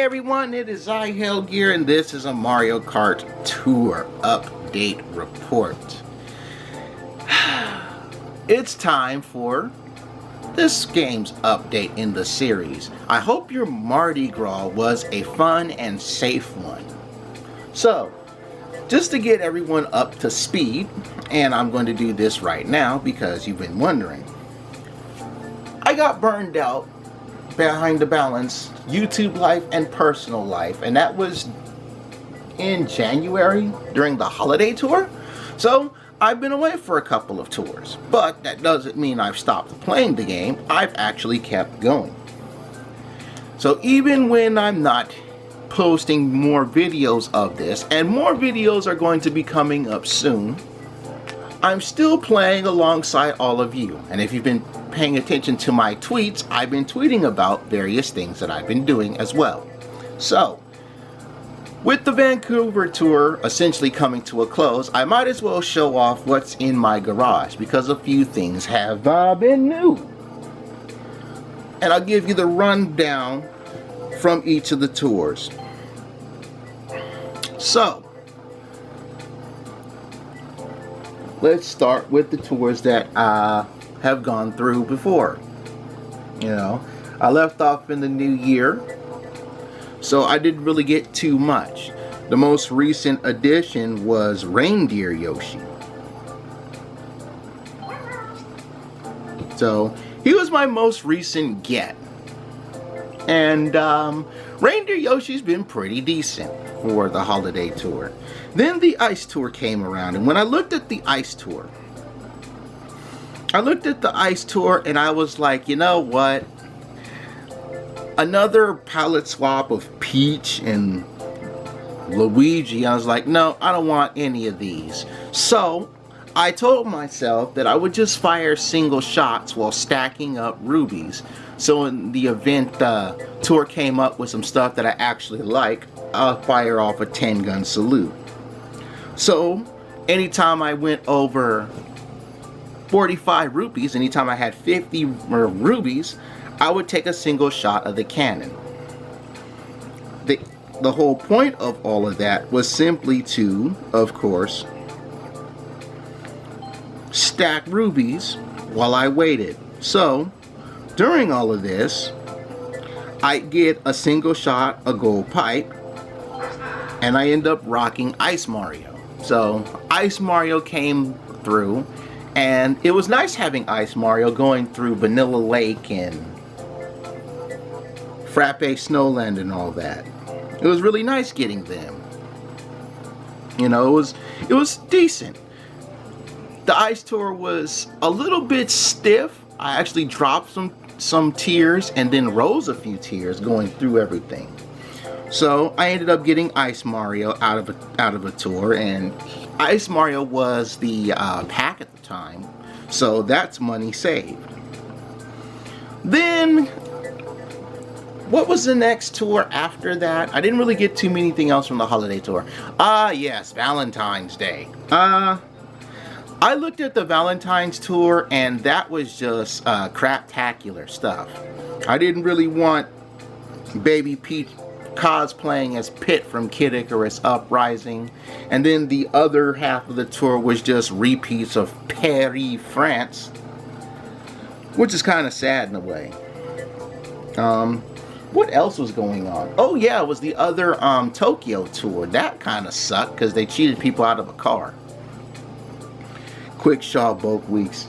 everyone, it is I, Hellgear, and this is a Mario Kart Tour Update Report. It's time for this game's update in the series. I hope your Mardi Gras was a fun and safe one. So, just to get everyone up to speed, and I'm going to do this right now because you've been wondering. I got burned out behind the balance, YouTube life and personal life, and that was in January during the holiday tour. So I've been away for a couple of tours, but that doesn't mean I've stopped playing the game. I've actually kept going. So even when I'm not posting more videos of this, and more videos are going to be coming up soon, I'm still playing alongside all of you. And if you've been paying attention to my tweets, I've been tweeting about various things that I've been doing as well. So, with the Vancouver tour essentially coming to a close, I might as well show off what's in my garage because a few things have been new. And I'll give you the rundown from each of the tours. So, let's start with the tours that I have gone through before. You know, I left off in the new year, so I didn't really get too much. The most recent addition was Reindeer Yoshi. So, he was my most recent get. And Reindeer Yoshi's been pretty decent for the holiday tour. Then the ice tour came around, and when I looked at the ice tour, and I was like, you know what? Another palette swap of Peach and Luigi. I was like, no, I don't want any of these. So I told myself that I would just fire single shots while stacking up rubies. So in the event the tour came up with some stuff that I actually like, I'll fire off a 10-gun salute. So anytime I went over 45 rupees, anytime I had 50 rubies, I would take a single shot of the cannon. The whole point of all of that was simply to, of course, stack rubies while I waited. So during all of this, I get a single shot, a gold pipe, and I end up rocking Ice Mario. So Ice Mario came through, and it was nice having Ice Mario going through Vanilla Lake and Frappe Snowland and all that. It was really nice getting them. You know, it was decent. The ice tour was a little bit stiff. I actually dropped some tears and then rose a few tears going through everything. So I ended up getting Ice Mario out of a tour, and Ice Mario was the pack at the time, so that's money saved. Then, what was the next tour after that? I didn't really get too anything else from the holiday tour. Yes, Valentine's Day. I looked at the Valentine's tour, and that was just craptacular stuff. I didn't really want Baby Peach cosplaying as Pit from Kid Icarus Uprising, and then the other half of the tour was just repeats of Paris, France, which is kind of sad in a way. What else was going on? Oh yeah, it was the other Tokyo tour. That kind of sucked because they cheated people out of a car. Quick shaw both weeks.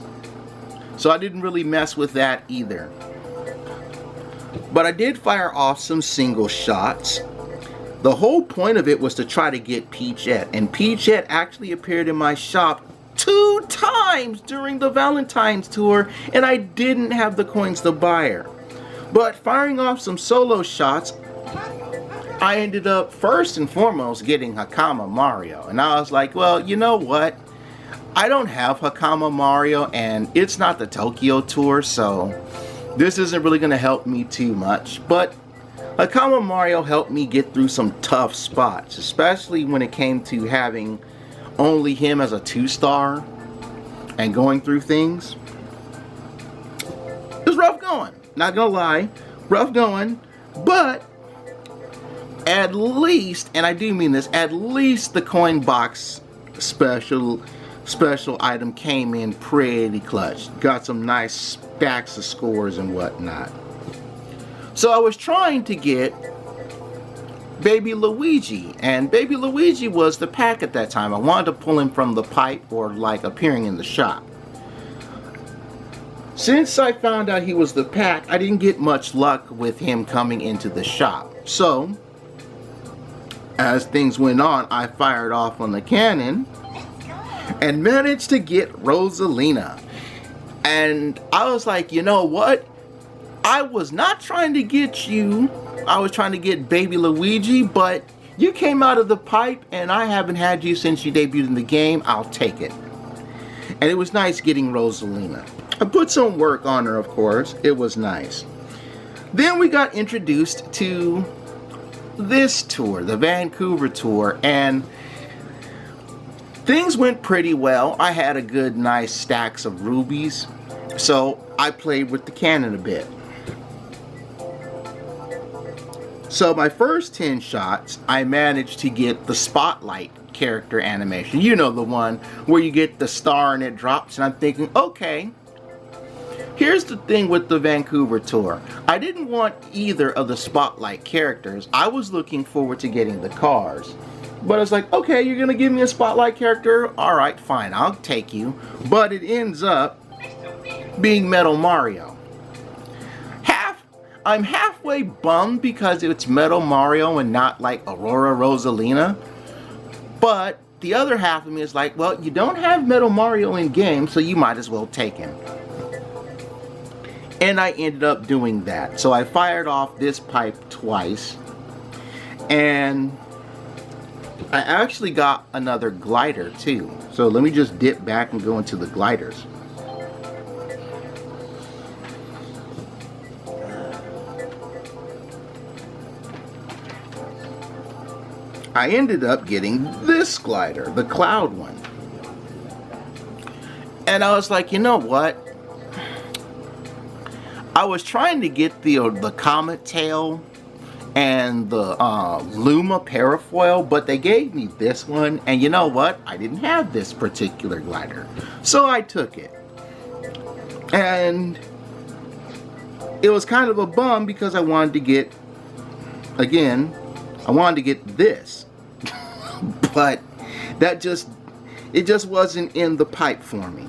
So I didn't really mess with that either. But I did fire off some single shots. The whole point of it was to try to get Peachette, and Peachette actually appeared in my shop 2 times during the Valentine's tour, and I didn't have the coins to buy her. But firing off some solo shots, I ended up first and foremost getting Hakama Mario, and I was like, well, you know what? I don't have Hakama Mario, and it's not the Tokyo tour, so this isn't really going to help me too much. But Hakama Mario helped me get through some tough spots, especially when it came to having only him as a 2-star and going through things. It was rough going, not gonna lie, rough going, but at least, and I do mean this, at least the coin box special item came in pretty clutch. Got some nice stacks of scores and whatnot. So I was trying to get Baby Luigi, and Baby Luigi was the pack at that time. I wanted to pull him from the pipe or like appearing in the shop. Since I found out he was the pack, I didn't get much luck with him coming into the shop. So, as things went on, I fired off on the cannon and managed to get Rosalina. And I was like, you know what? I was not trying to get you. I was trying to get Baby Luigi, but you came out of the pipe and I haven't had you since you debuted in the game. I'll take it. And it was nice getting Rosalina. I put some work on her, of course. It was nice. Then we got introduced to this tour, the Vancouver tour, and things went pretty well. I had a good, nice stacks of rubies, so I played with the cannon a bit. So my first 10 shots, I managed to get the spotlight character animation. You know, the one where you get the star and it drops, and I'm thinking, okay. Here's the thing with the Vancouver tour. I didn't want either of the spotlight characters. I was looking forward to getting the cars. But I was like, okay, you're gonna give me a spotlight character? Alright, fine, I'll take you. But it ends up being Metal Mario. I'm halfway bummed because it's Metal Mario and not like Aurora Rosalina. But the other half of me is like, well, you don't have Metal Mario in game, so you might as well take him. And I ended up doing that. So I fired off this pipe twice. And I actually got another glider too. So let me just dip back and go into the gliders. I ended up getting this glider, the cloud one. And I was like, you know what? I was trying to get the Comet Tail and the Luma Parafoil, but they gave me this one, and you know what? I didn't have this particular glider, so I took it. And it was kind of a bum because I wanted to get, again, I wanted to get this, but it just wasn't in the pipe for me.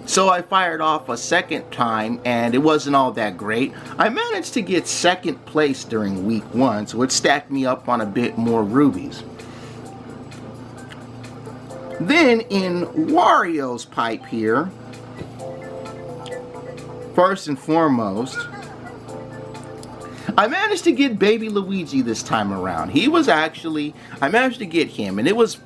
So I fired off a second time and it wasn't all that great. I managed to get second place during week 1, so it stacked me up on a bit more rubies. Then in Wario's pipe here, first and foremost, I managed to get Baby Luigi this time around. I managed to get him, and it was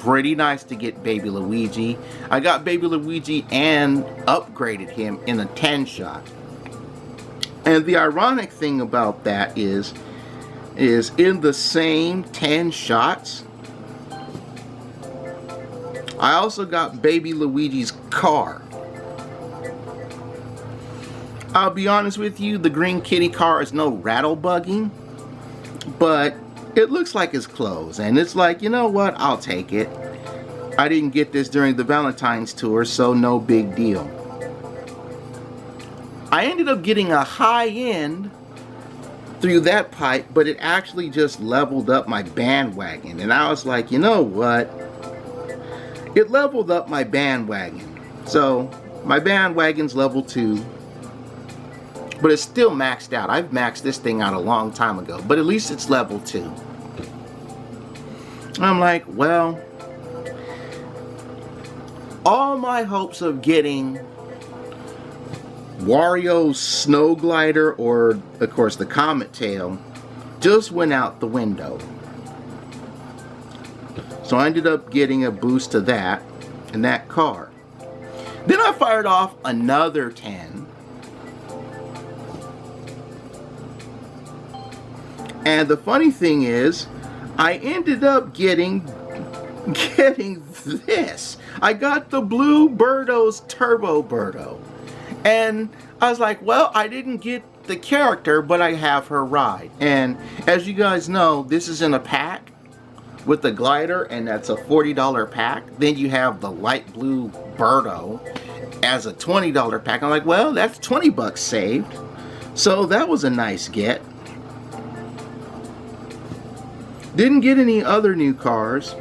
pretty nice to get Baby Luigi. I got Baby Luigi and upgraded him in a 10 shot. And the ironic thing about that is in the same 10 shots, I also got Baby Luigi's car. I'll be honest with you, the green kitty car is no rattle bugging, but it looks like it's clothes, and it's like, you know what, I'll take it. I didn't get this during the Valentine's tour, so no big deal. I ended up getting a high end through that pipe, but it actually just leveled up my bandwagon, and I was like, you know what, it leveled up my bandwagon. So my bandwagon's level 2. But it's still maxed out. I've maxed this thing out a long time ago, but at least it's level 2. I'm like, well, all my hopes of getting Wario's snow glider or, of course, the Comet Tail just went out the window. So I ended up getting a boost to that and that car. Then I fired off another 10. And the funny thing is, I ended up getting this. I got the blue Berto's Turbo Berto. And I was like, well, I didn't get the character, but I have her ride. And as you guys know, this is in a pack with the glider, and that's a $40 pack. Then you have the light blue Berto as a $20 pack. I'm like, well, that's 20 bucks saved. So that was a nice get. Didn't get any other new cars.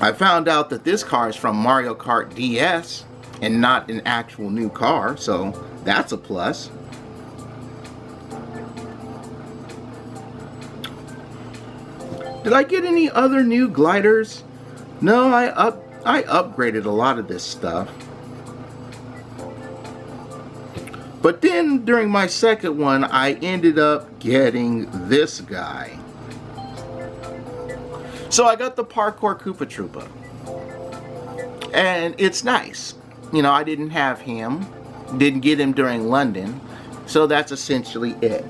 I found out that this car is from Mario Kart DS and not an actual new car, so that's a plus. Did I get any other new gliders? No, I upgraded a lot of this stuff. But then during my second one, I ended up getting this guy. So I got the Parkour Koopa Troopa. And it's nice. You know, I didn't have him. Didn't get him during London. So that's essentially it.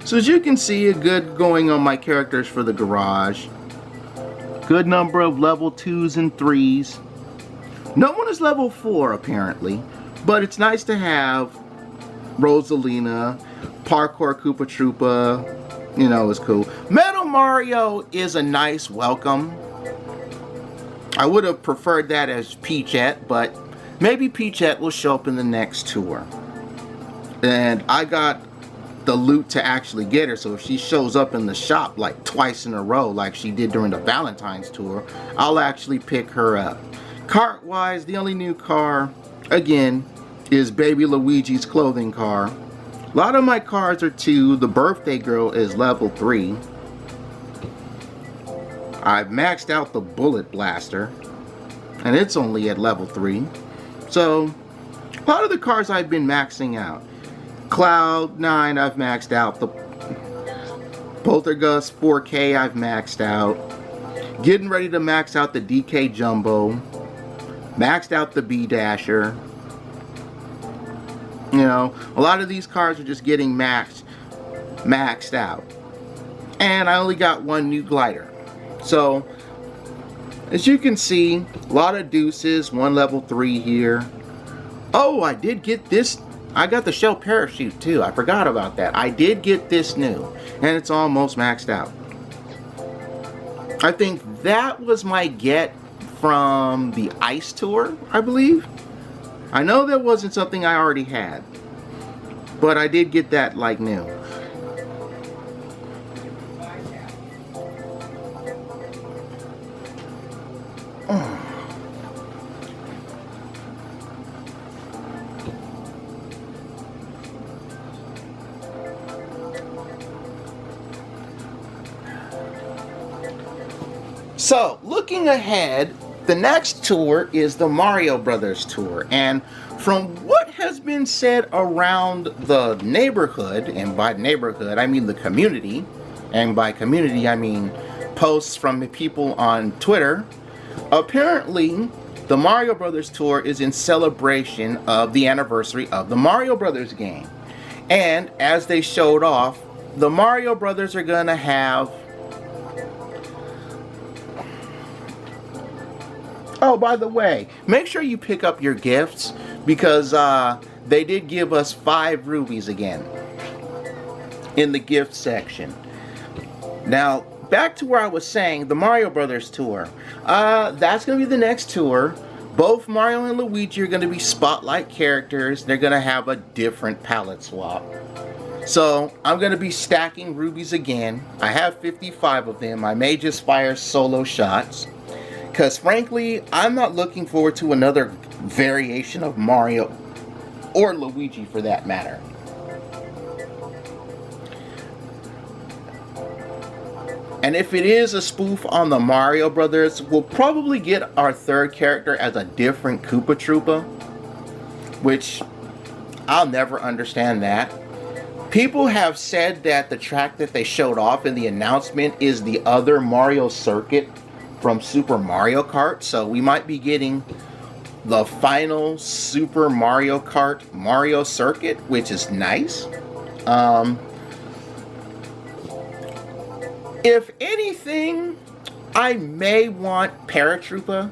So as you can see, a good going on my characters for the garage. Good number of level 2s and 3s. No one is level 4 apparently. But it's nice to have Rosalina, Parkour Koopa Troopa, you know, it's cool. Metal Mario is a nice welcome. I would have preferred that as Peachette, but maybe Peachette will show up in the next tour. And I got the loot to actually get her, so if she shows up in the shop like twice in a row like she did during the Valentine's tour, I'll actually pick her up. Kart wise, the only new car, again, is Baby Luigi's clothing car. A lot of my cars are 2. The birthday girl is level 3. I've maxed out the Bullet Blaster, and it's only at level 3. So, a lot of the cars I've been maxing out. Cloud 9 I've maxed out. The Poltergust 4K I've maxed out. Getting ready to max out the DK Jumbo. Maxed out the B-Dasher. You know, a lot of these cars are just getting maxed out. And I only got one new glider. So, as you can see, a lot of deuces, one level 3 here. Oh, I did get this. I got the shell parachute too. I forgot about that. I did get this new, and it's almost maxed out. I think that was my get from the Ice Tour, I believe. I know that wasn't something I already had, but I did get that like new. So, looking ahead, the next tour is the Mario Brothers tour, and from what has been said around the neighborhood, and by neighborhood I mean the community, and by community I mean posts from the people on Twitter, apparently the Mario Brothers tour is in celebration of the anniversary of the Mario Brothers game. And as they showed off, the Mario Brothers are gonna have... Oh, by the way, make sure you pick up your gifts, because they did give us 5 rubies again in the gift section. Now, back to where I was saying, the Mario Brothers tour. That's going to be the next tour. Both Mario and Luigi are going to be spotlight characters. They're going to have a different palette swap. So, I'm going to be stacking rubies again. I have 55 of them. I may just fire solo shots. Because frankly, I'm not looking forward to another variation of Mario, or Luigi for that matter. And if it is a spoof on the Mario Brothers, we'll probably get our third character as a different Koopa Troopa, which I'll never understand that. People have said that the track that they showed off in the announcement is the other Mario circuit from Super Mario Kart, so we might be getting the final Super Mario Kart Mario circuit, which is nice. If anything, I may want Paratroopa,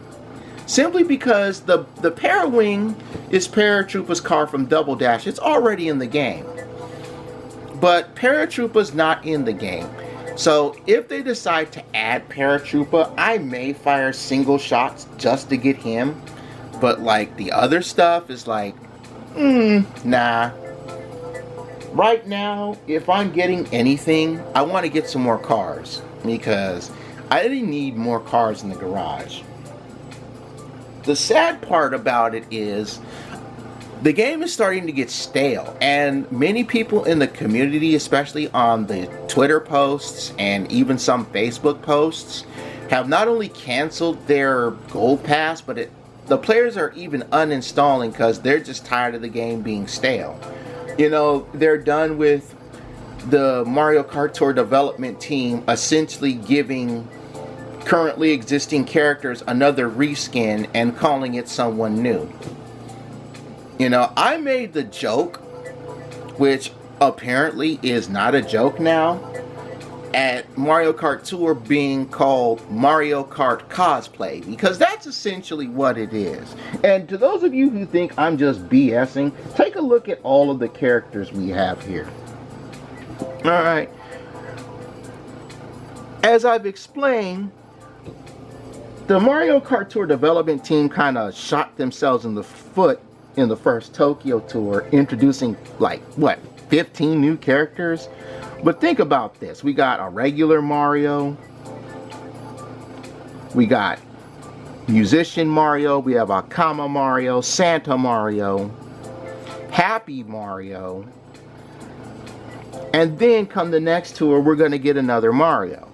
Simply because the Parawing is Paratroopa's car from Double Dash. It's already in the game. But Paratroopa's not in the game. So if they decide to add Paratroopa, I may fire single shots just to get him. But like the other stuff is like, nah. Right now, if I'm getting anything, I want to get some more cars. Because I didn't need more cars in the garage. The sad part about it is the game is starting to get stale, and many people in the community, especially on the Twitter posts and even some Facebook posts, have not only canceled their Gold Pass, but the players are even uninstalling because they're just tired of the game being stale. You know, they're done with the Mario Kart Tour development team essentially giving currently existing characters another reskin and calling it someone new. You know, I made the joke, which apparently is not a joke now, at Mario Kart Tour being called Mario Kart Cosplay, because that's essentially what it is. And to those of you who think I'm just BSing, take a look at all of the characters we have here. Alright. As I've explained, the Mario Kart Tour development team kind of shot themselves in the foot in the first Tokyo Tour, introducing like, what, 15 new characters? But think about this. We got a regular Mario. We got Musician Mario. We have Akama Mario, Santa Mario, Happy Mario. And then come the next tour, we're going to get another Mario.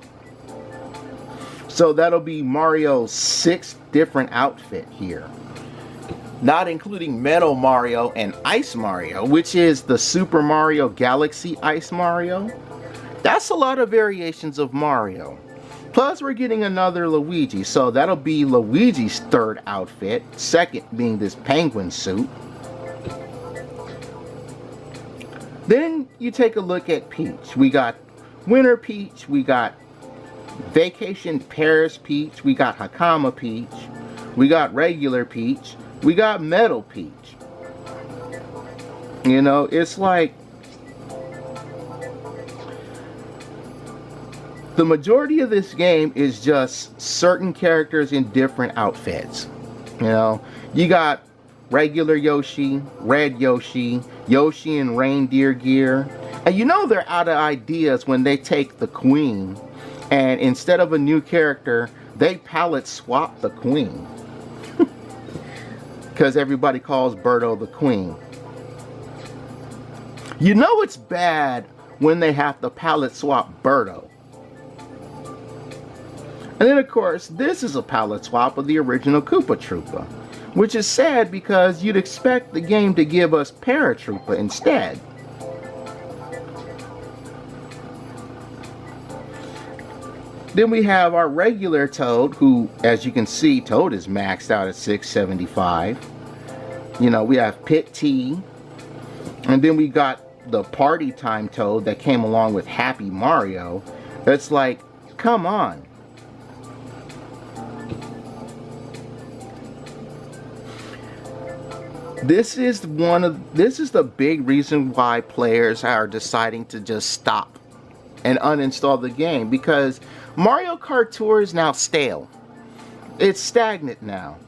So that'll be Mario's 6th different outfit here. Not including Metal Mario and Ice Mario, which is the Super Mario Galaxy Ice Mario. That's a lot of variations of Mario. Plus we're getting another Luigi, so that'll be Luigi's 3rd outfit, 2nd being this penguin suit. Then you take a look at Peach. We got Winter Peach, we got Vacation Paris Peach, we got Hakama Peach, we got regular Peach, we got Metal Peach. You know, it's like the majority of this game is just certain characters in different outfits. You know, you got regular Yoshi, red Yoshi, Yoshi in reindeer gear. And you know they're out of ideas when they take the Queen and instead of a new character, they palette swap the Queen. Because everybody calls Berto the Queen. You know it's bad when they have to palette swap Berto. And then of course, this is a palette swap of the original Koopa Troopa. Which is sad because you'd expect the game to give us Paratroopa instead. Then we have our regular Toad, who, as you can see, Toad is maxed out at 675. You know, we have Pit T. And then we got the Party Time Toad that came along with Happy Mario. It's like, come on. This is the big reason why players are deciding to just stop and uninstall the game, because Mario Kart Tour is now stale. It's stagnant now.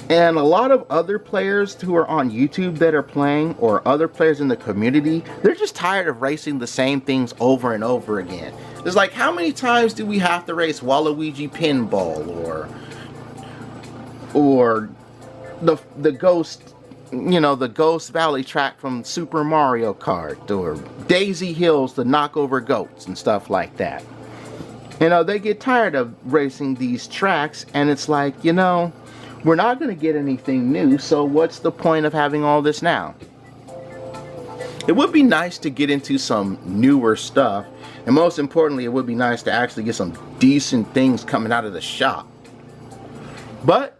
And a lot of other players who are on YouTube that are playing, or other players in the community, they're just tired of racing the same things over and over again. It's like, how many times do we have to race Waluigi Pinball, or the Ghost, you know, the Ghost Valley track from Super Mario Kart, or Daisy Hills to knock over goats and stuff like that. You know, they get tired of racing these tracks, and it's like, you know, we're not going to get anything new, so what's the point of having all this now? It would be nice to get into some newer stuff, and most importantly, it would be nice to actually get some decent things coming out of the shop. But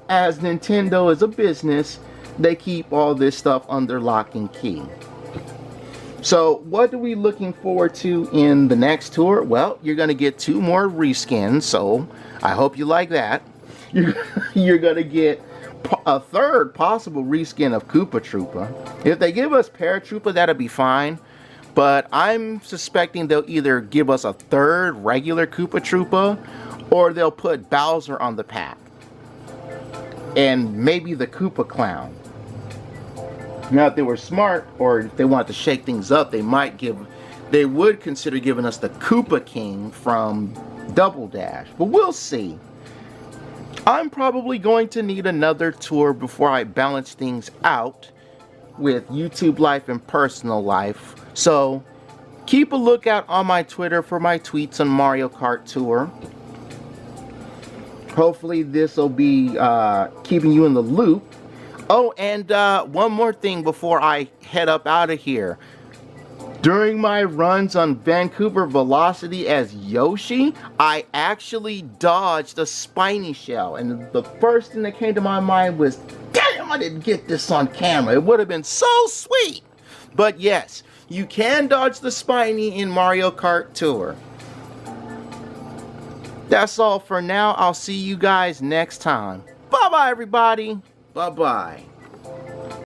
as Nintendo is a business, they keep all this stuff under lock and key. So what are we looking forward to in the next tour? Well, you're going to get 2 more reskins, so I hope you like that. you're going to get a third possible reskin of Koopa Troopa. If they give us Paratroopa, that'll be fine. But I'm suspecting they'll either give us a third regular Koopa Troopa, or they'll put Bowser on the pack. And maybe the Koopa Clown. Now, if they were smart, or if they wanted to shake things up, they would consider giving us the Koopa King from Double Dash. But we'll see. I'm probably going to need another tour before I balance things out with YouTube life and personal life. So keep a lookout on my Twitter for my tweets on Mario Kart Tour. Hopefully this will be keeping you in the loop. Oh, and one more thing before I head up out of here. During my runs on Vancouver Velocity as Yoshi, I actually dodged a spiny shell. And the first thing that came to my mind was, damn, I didn't get this on camera. It would have been so sweet. But yes, you can dodge the spiny in Mario Kart Tour. That's all for now. I'll see you guys next time. Bye-bye, everybody. Bye-bye.